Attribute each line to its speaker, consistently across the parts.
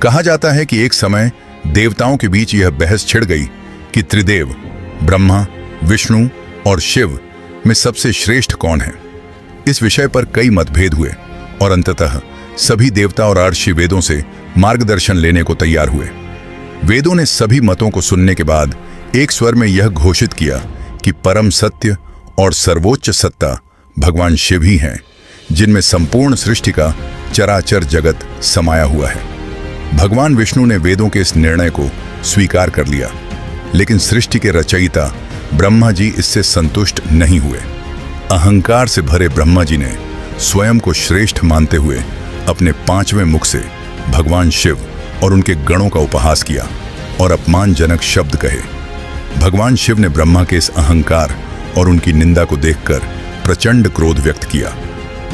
Speaker 1: कहा जाता है कि एक समय देवताओं के बीच यह बहस छिड़ गई कि त्रिदेव ब्रह्मा, विष्णु और शिव में सबसे श्रेष्ठ कौन है। इस विषय पर कई मतभेद हुए और अंततः सभी देवता और ऋषि वेदों से मार्गदर्शन लेने को तैयार हुए। वेदों ने सभी मतों को सुनने के बाद एक स्वर में यह घोषित किया कि परम सत्य और सर्वोच्च सत्ता भगवान शिव ही हैं, जिनमें संपूर्ण सृष्टि का चराचर जगत समाया हुआ है। भगवान विष्णु ने वेदों के इस निर्णय को स्वीकार कर लिया, लेकिन सृष्टि के रचयिता ब्रह्मा जी इससे संतुष्ट नहीं हुए। अहंकार से भरे ब्रह्मा जी ने स्वयं को श्रेष्ठ मानते हुए अपने 5वें मुख से भगवान शिव और उनके गणों का उपहास किया और अपमानजनक शब्द कहे। भगवान शिव ने ब्रह्मा के इस अहंकार और उनकी निंदा को देखकर प्रचंड क्रोध व्यक्त किया।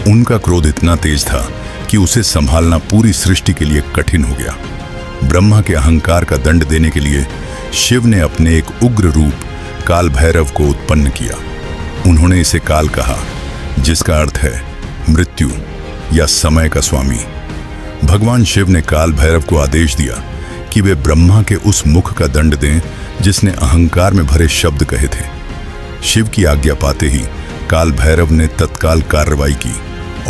Speaker 1: उनका क्रोध इतना तेज था कि उसे संभालना पूरी सृष्टि के लिए कठिन हो गया। ब्रह्मा के अहंकार का दंड देने के लिए शिव ने अपने एक उग्र रूप काल भैरव को उत्पन्न किया। उन्होंने इसे काल कहा, जिसका अर्थ है मृत्यु या समय का स्वामी। भगवान शिव ने काल भैरव को आदेश दिया कि वे ब्रह्मा के उस मुख का दंड दें जिसने अहंकार में भरे शब्द कहे थे। शिव की आज्ञा पाते ही काल भैरव ने तत्काल कार्रवाई की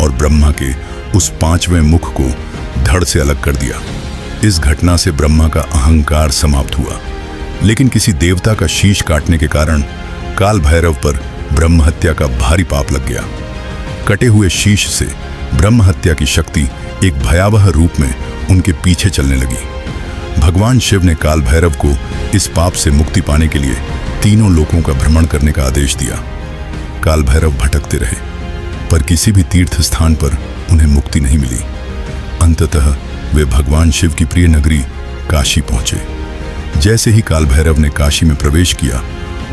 Speaker 1: और ब्रह्मा के उस 5वें मुख को धड़ से अलग कर दिया। इस घटना से ब्रह्मा का अहंकार समाप्त हुआ, लेकिन किसी देवता का शीश काटने के कारण काल भैरव पर ब्रह्म हत्या का भारी पाप लग गया। कटे हुए शीश से ब्रह्म हत्या की शक्ति एक भयावह रूप में उनके पीछे चलने लगी। भगवान शिव ने काल भैरव को इस पाप से मुक्ति पाने के लिए तीनों लोकों का भ्रमण करने का आदेश दिया। काल भैरव भटकते रहे, पर किसी भी तीर्थ स्थान पर उन्हें मुक्ति नहीं मिली। अंततः वे भगवान शिव की प्रिय नगरी काशी पहुंचे। जैसे ही काल भैरव ने काशी में प्रवेश किया,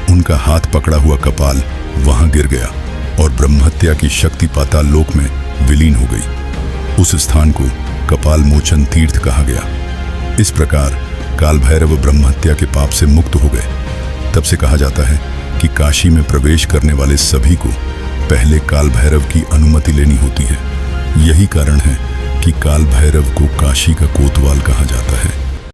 Speaker 1: उनका हाथ पकड़ा हुआ कपाल वहां गिर गया और ब्रह्महत्या की शक्ति पाताल लोक में विलीन हो गई। उस स्थान को कपाल मोचन तीर्थ कहा गया। इस प्रकार काल भैरव ब्रह्महत्या के पाप से मुक्त हो गए। तब से कहा जाता है कि काशी में प्रवेश करने वाले सभी को पहले काल भैरव की अनुमति लेनी होती है। यही कारण है कि काल भैरव को काशी का कोतवाल कहा जाता है।